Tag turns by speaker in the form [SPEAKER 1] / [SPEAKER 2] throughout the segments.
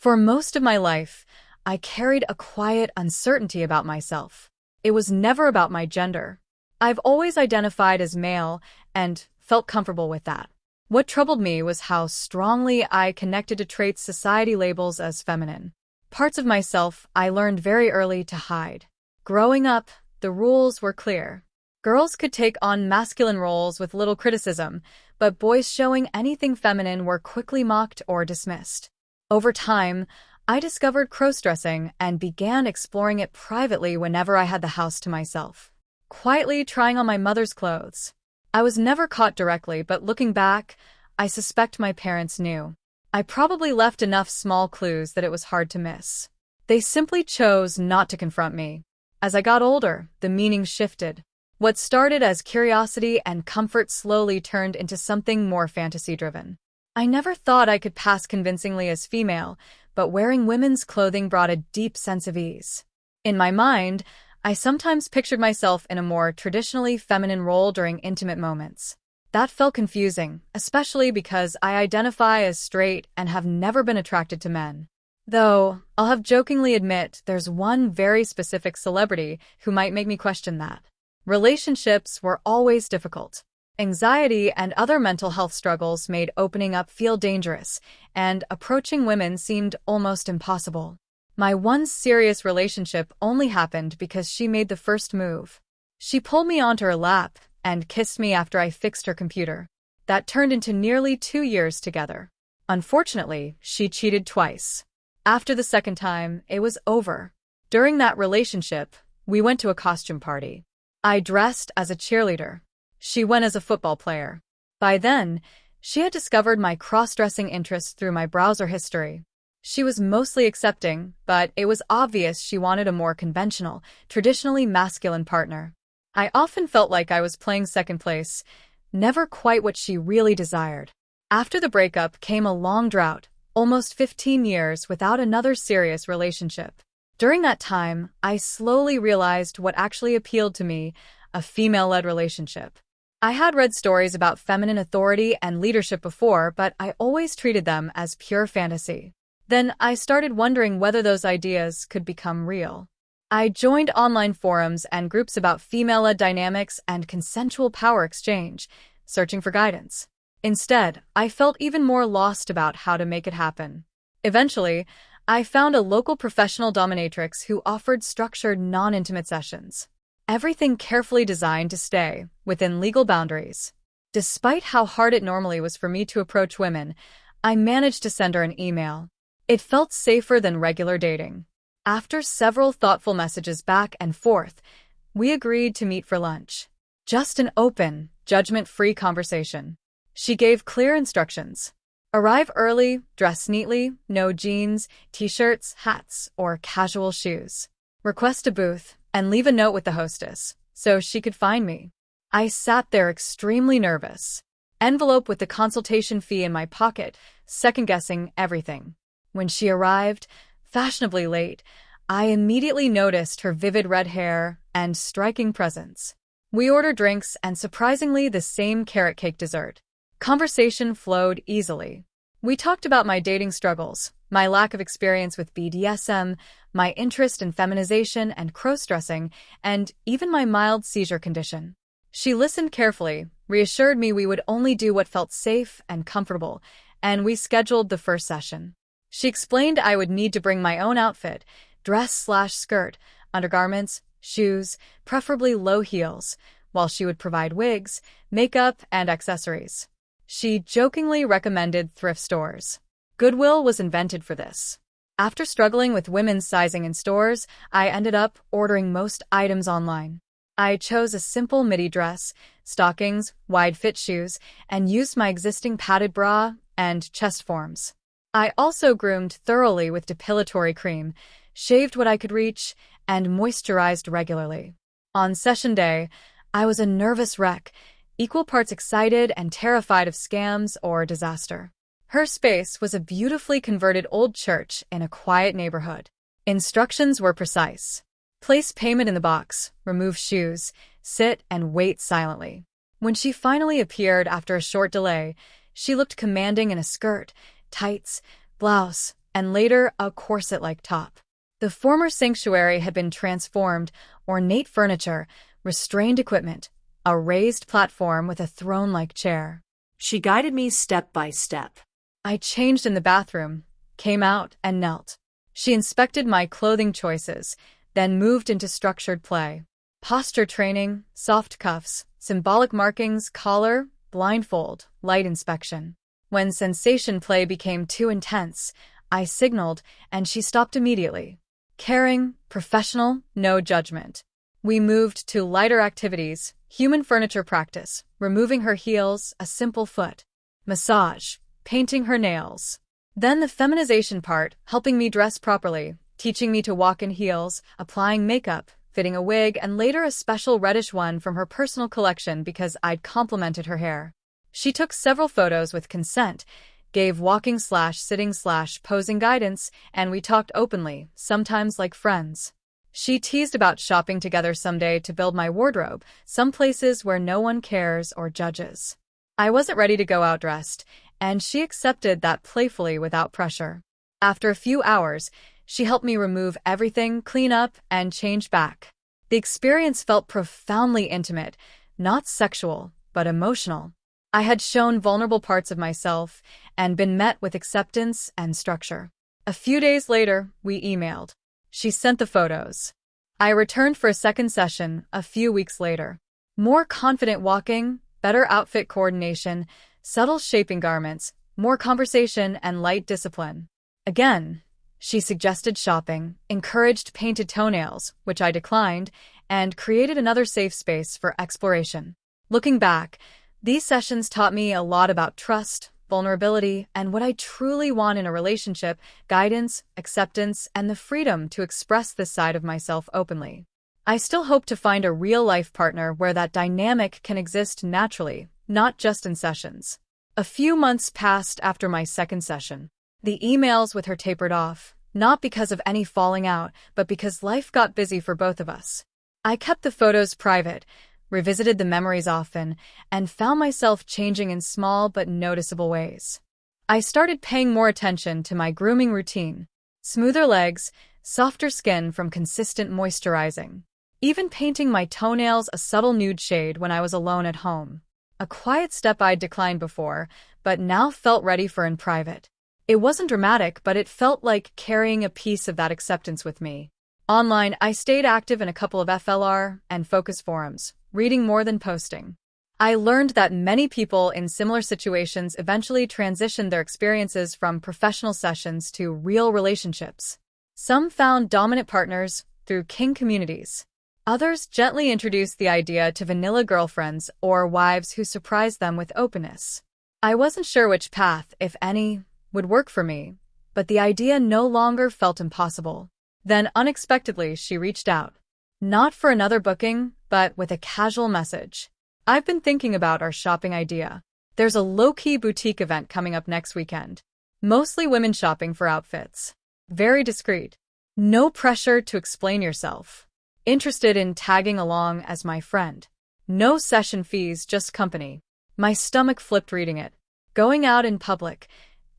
[SPEAKER 1] For most of my life, I carried a quiet uncertainty about myself. It was never about my gender. I've always identified as male and felt comfortable with that. What troubled me was how strongly I connected to traits society labels as feminine. Parts of myself I learned very early to hide. Growing up, the rules were clear. Girls could take on masculine roles with little criticism, but boys showing anything feminine were quickly mocked or dismissed. Over time, I discovered crossdressing and began exploring it privately whenever I had the house to myself. Quietly trying on my mother's clothes. I was never caught directly, but looking back, I suspect my parents knew. I probably left enough small clues that it was hard to miss. They simply chose not to confront me. As I got older, the meaning shifted. What started as curiosity and comfort slowly turned into something more fantasy-driven. I never thought I could pass convincingly as female, but wearing women's clothing brought a deep sense of ease. In my mind, I sometimes pictured myself in a more traditionally feminine role during intimate moments. That felt confusing, especially because I identify as straight and have never been attracted to men. Though, I'll have jokingly admit there's one very specific celebrity who might make me question that. Relationships were always difficult. Anxiety and other mental health struggles made opening up feel dangerous, and approaching women seemed almost impossible. My one serious relationship only happened because she made the first move. She pulled me onto her lap and kissed me after I fixed her computer. That turned into nearly 2 years together. Unfortunately, she cheated twice. After the second time, it was over. During that relationship, we went to a costume party. I dressed as a cheerleader. She went as a football player. By then, she had discovered my cross-dressing interests through my browser history. She was mostly accepting, but it was obvious she wanted a more conventional, traditionally masculine partner. I often felt like I was playing second place, never quite what she really desired. After the breakup came a long drought, almost 15 years without another serious relationship. During that time, I slowly realized what actually appealed to me, a female-led relationship. I had read stories about feminine authority and leadership before, but I always treated them as pure fantasy. Then I started wondering whether those ideas could become real. I joined online forums and groups about female-led dynamics and consensual power exchange, searching for guidance. Instead, I felt even more lost about how to make it happen. Eventually, I found a local professional dominatrix who offered structured, non-intimate sessions. Everything carefully designed to stay within legal boundaries. Despite how hard it normally was for me to approach women, I managed to send her an email. It felt safer than regular dating. After several thoughtful messages back and forth, we agreed to meet for lunch. Just an open, judgment-free conversation. She gave clear instructions. Arrive early, dress neatly, no jeans, t-shirts, hats, or casual shoes. Request a booth, and leave a note with the hostess, so she could find me. I sat there extremely nervous. Envelope with the consultation fee in my pocket, second-guessing everything. When she arrived, fashionably late, I immediately noticed her vivid red hair and striking presence. We ordered drinks and surprisingly the same carrot cake dessert. Conversation flowed easily. We talked about my dating struggles, my lack of experience with BDSM, my interest in feminization and cross-dressing, and even my mild seizure condition. She listened carefully, reassured me we would only do what felt safe and comfortable, and we scheduled the first session. She explained I would need to bring my own outfit, dress/skirt, undergarments, shoes, preferably low heels, while she would provide wigs, makeup, and accessories. She jokingly recommended thrift stores. Goodwill was invented for this. After struggling with women's sizing in stores, I ended up ordering most items online. I chose a simple midi dress, stockings, wide-fit shoes, and used my existing padded bra and chest forms. I also groomed thoroughly with depilatory cream, shaved what I could reach, and moisturized regularly. On session day, I was a nervous wreck, equal parts excited and terrified of scams or disaster. Her space was a beautifully converted old church in a quiet neighborhood. Instructions were precise. Place payment in the box, remove shoes, sit and wait silently. When she finally appeared after a short delay, she looked commanding in a skirt, tights, blouse, and later a corset-like top. The former sanctuary had been transformed, ornate furniture, restrained equipment, a raised platform with a throne-like chair.
[SPEAKER 2] She guided me step by step.
[SPEAKER 1] I changed in the bathroom, came out, and knelt. She inspected my clothing choices, then moved into structured play. Posture training, soft cuffs, symbolic markings, collar, blindfold, light inspection. When sensation play became too intense, I signaled, and she stopped immediately. Caring, professional, no judgment. We moved to lighter activities, human furniture practice, removing her heels, a simple foot. Massage, painting her nails. Then the feminization part, helping me dress properly, teaching me to walk in heels, applying makeup, fitting a wig, and later a special reddish one from her personal collection because I'd complimented her hair. She took several photos with consent, gave walking/sitting/posing guidance, and we talked openly, sometimes like friends. She teased about shopping together someday to build my wardrobe, some places where no one cares or judges. I wasn't ready to go out dressed, and she accepted that playfully without pressure. After a few hours, she helped me remove everything, clean up, and change back. The experience felt profoundly intimate, not sexual, but emotional. I had shown vulnerable parts of myself and been met with acceptance and structure. A few days later, we emailed. She sent the photos. I returned for a second session a few weeks later. More confident walking, better outfit coordination, subtle shaping garments, more conversation, and light discipline. Again, she suggested shopping, encouraged painted toenails, which I declined, and created another safe space for exploration. Looking back, these sessions taught me a lot about trust, vulnerability, and what I truly want in a relationship: guidance, acceptance, and the freedom to express this side of myself openly. I still hope to find a real-life partner where that dynamic can exist naturally, not just in sessions. A few months passed after my second session. The emails with her tapered off, not because of any falling out, but because life got busy for both of us. I kept the photos private, revisited the memories often, and found myself changing in small but noticeable ways. I started paying more attention to my grooming routine. Smoother legs, softer skin from consistent moisturizing. Even painting my toenails a subtle nude shade when I was alone at home. A quiet step I'd declined before, but now felt ready for in private. It wasn't dramatic, but it felt like carrying a piece of that acceptance with me. Online, I stayed active in a couple of FLR and focus forums, reading more than posting. I learned that many people in similar situations eventually transitioned their experiences from professional sessions to real relationships. Some found dominant partners through king communities. Others gently introduced the idea to vanilla girlfriends or wives who surprised them with openness. I wasn't sure which path, if any, would work for me, but the idea no longer felt impossible. Then, unexpectedly, she reached out. Not for another booking, but with a casual message. I've been thinking about our shopping idea. There's a low-key boutique event coming up next weekend. Mostly women shopping for outfits. Very discreet. No pressure to explain yourself. Interested in tagging along as my friend. No session fees, just company. My stomach flipped reading it. Going out in public,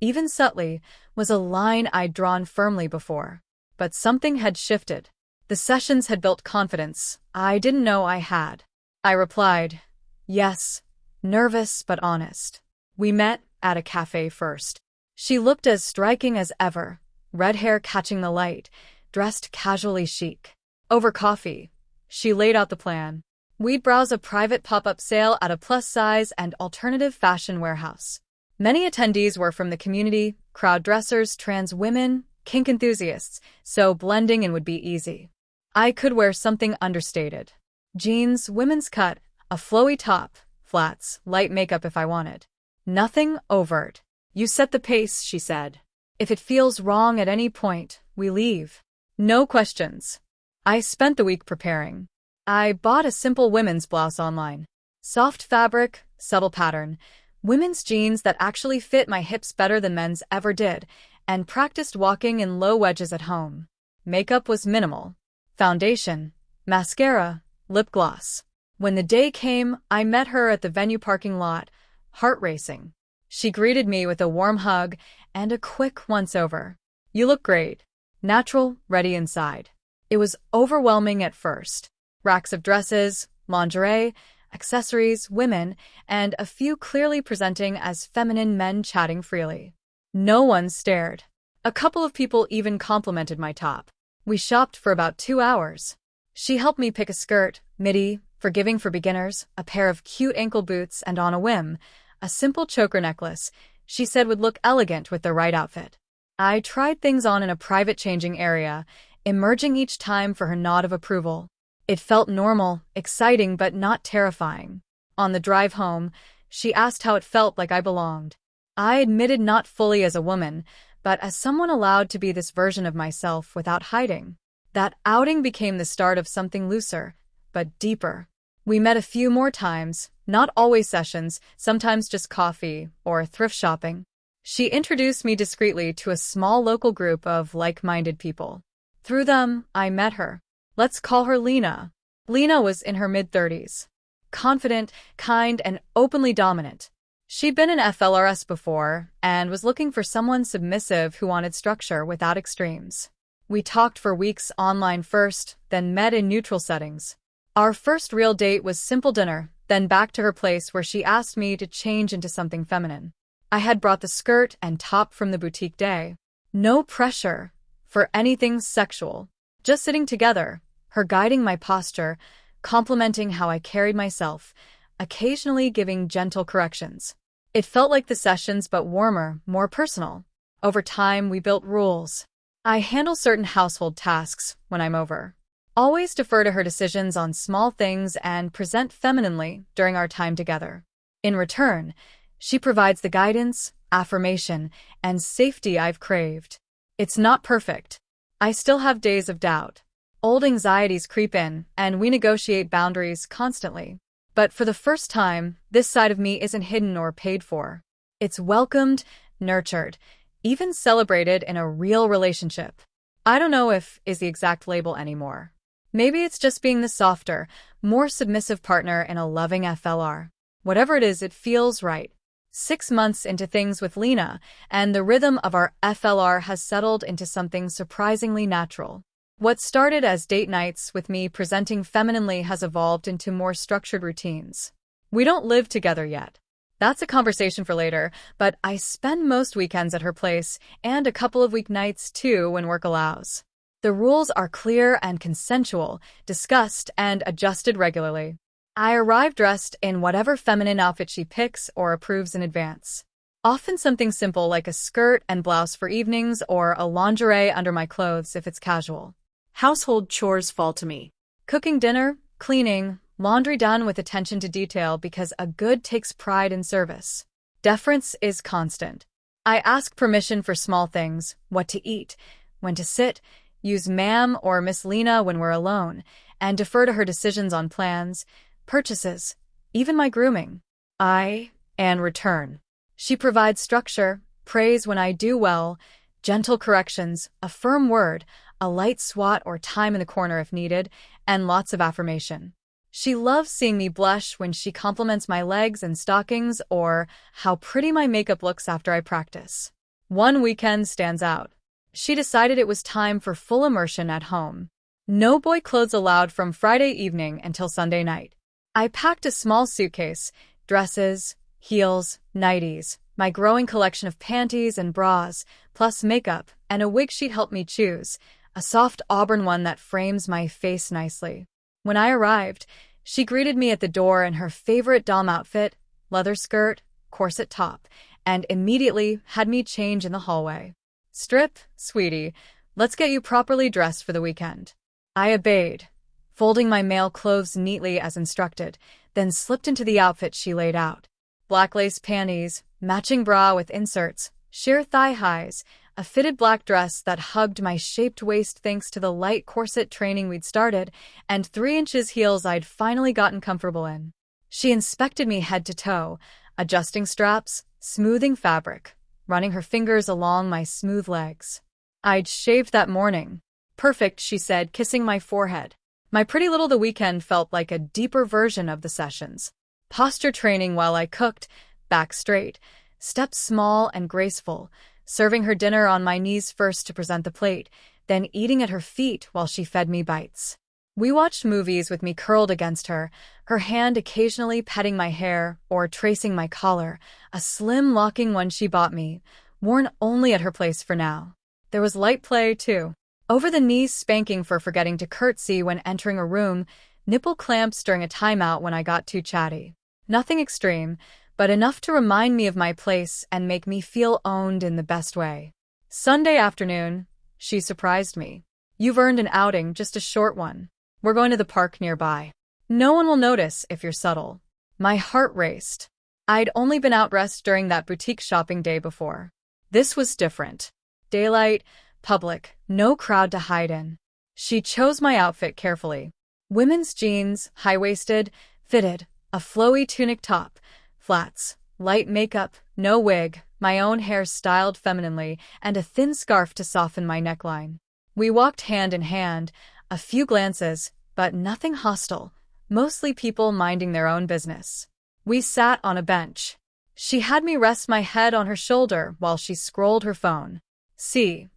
[SPEAKER 1] even subtly, was a line I'd drawn firmly before. But something had shifted. The sessions had built confidence I didn't know I had. I replied, yes, nervous but honest. We met at a cafe first. She looked as striking as ever, red hair catching the light, dressed casually chic. Over coffee, she laid out the plan. We'd browse a private pop-up sale at a plus-size and alternative fashion warehouse. Many attendees were from the community, crowd dressers, trans women, kink enthusiasts, so blending in would be easy. I could wear something understated. Jeans, women's cut, a flowy top, flats, light makeup if I wanted. Nothing overt. You set the pace, she said. If it feels wrong at any point, we leave. No questions. I spent the week preparing. I bought a simple women's blouse online. Soft fabric, subtle pattern, women's jeans that actually fit my hips better than men's ever did, and practiced walking in low wedges at home. Makeup was minimal. Foundation, mascara, lip gloss. When the day came, I met her at the venue parking lot, heart racing. She greeted me with a warm hug and a quick once-over. You look great. Natural, ready inside. It was overwhelming at first. Racks of dresses, lingerie, accessories, women, and a few clearly presenting as feminine men chatting freely. No one stared. A couple of people even complimented my top. We shopped for about 2 hours. She helped me pick a skirt, midi, forgiving for beginners, a pair of cute ankle boots, and on a whim, a simple choker necklace she said would look elegant with the right outfit. I tried things on in a private changing area, emerging each time for her nod of approval. It felt normal, exciting, but not terrifying. On the drive home, she asked how it felt like I belonged. I admitted not fully as a woman, but as someone allowed to be this version of myself without hiding. That outing became the start of something looser, but deeper. We met a few more times, not always sessions, sometimes just coffee or thrift shopping. She introduced me discreetly to a small local group of like-minded people. Through them, I met her. Let's call her Lena. Lena was in her mid-30s. Confident, kind, and openly dominant. She'd been in FLRS before and was looking for someone submissive who wanted structure without extremes. We talked for weeks online first, then met in neutral settings. Our first real date was simple dinner, then back to her place where she asked me to change into something feminine. I had brought the skirt and top from the boutique day. No pressure for anything sexual. Just sitting together, her guiding my posture, complimenting how I carried myself, occasionally giving gentle corrections. It felt like the sessions, but warmer, more personal. Over time, we built rules. I handle certain household tasks when I'm over. Always defer to her decisions on small things and present femininely during our time together. In return, she provides the guidance, affirmation, and safety I've craved. It's not perfect. I still have days of doubt. Old anxieties creep in, and we negotiate boundaries constantly. But for the first time, this side of me isn't hidden or paid for. It's welcomed, nurtured, even celebrated in a real relationship. I don't know if is the exact label anymore. Maybe it's just being the softer, more submissive partner in a loving FLR. Whatever it is, it feels right. 6 months into things with Lena, and the rhythm of our FLR has settled into something surprisingly natural. What started as date nights with me presenting femininely has evolved into more structured routines. We don't live together yet. That's a conversation for later, but I spend most weekends at her place and a couple of weeknights too when work allows. The rules are clear and consensual, discussed and adjusted regularly. I arrive dressed in whatever feminine outfit she picks or approves in advance. Often something simple like a skirt and blouse for evenings or a lingerie under my clothes if it's casual.
[SPEAKER 2] Household chores fall to me.
[SPEAKER 1] Cooking dinner, cleaning, laundry done with attention to detail because a good takes pride in service. Deference is constant. I ask permission for small things, what to eat, when to sit, use ma'am or Miss Lena when we're alone, and defer to her decisions on plans, purchases, even my grooming. And return. She provides structure, praise when I do well, gentle corrections, a firm word, a light swat or time in the corner if needed, and lots of affirmation. She loves seeing me blush when she compliments my legs and stockings or how pretty my makeup looks after I practice. One weekend stands out. She decided it was time for full immersion at home. No boy clothes allowed from Friday evening until Sunday night. I packed a small suitcase, dresses, heels, nighties, my growing collection of panties and bras, plus makeup, and a wig she'd helped me choose, a soft auburn one that frames my face nicely. When I arrived, she greeted me at the door in her favorite dom outfit, leather skirt, corset top, and immediately had me change in the hallway. Strip, sweetie, let's get you properly dressed for the weekend. I obeyed, folding my male clothes neatly as instructed, then slipped into the outfit she laid out. Black lace panties, matching bra with inserts, sheer thigh highs, a fitted black dress that hugged my shaped waist thanks to the light corset training we'd started, and 3-inch heels I'd finally gotten comfortable in. She inspected me head to toe, adjusting straps, smoothing fabric, running her fingers along my smooth legs. I'd shaved that morning. Perfect, she said, kissing my forehead. My pretty little the weekend felt like a deeper version of the sessions. Posture training while I cooked, back straight, steps small and graceful, serving her dinner on my knees first to present the plate, then eating at her feet while she fed me bites. We watched movies with me curled against her, her hand occasionally petting my hair or tracing my collar, a slim locking one she bought me, worn only at her place for now. There was light play, too. Over-the-knee spanking for forgetting to curtsy when entering a room, nipple clamps during a timeout when I got too chatty. Nothing extreme, but enough to remind me of my place and make me feel owned in the best way. Sunday afternoon, she surprised me. "You've earned an outing, just a short one. We're going to the park nearby. No one will notice if you're subtle." My heart raced. I'd only been out dressed during that boutique shopping day before. This was different. Daylight, public, no crowd to hide in. She chose my outfit carefully. Women's jeans, high-waisted, fitted, a flowy tunic top, flats, light makeup, no wig, my own hair styled femininely, and a thin scarf to soften my neckline. We walked hand in hand, a few glances, but nothing hostile, mostly people minding their own business. We sat on a bench. She had me rest my head on her shoulder while she scrolled her phone. "See,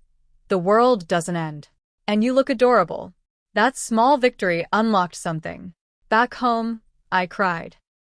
[SPEAKER 1] the world doesn't end. And you look adorable." That small victory unlocked something. Back home, I cried.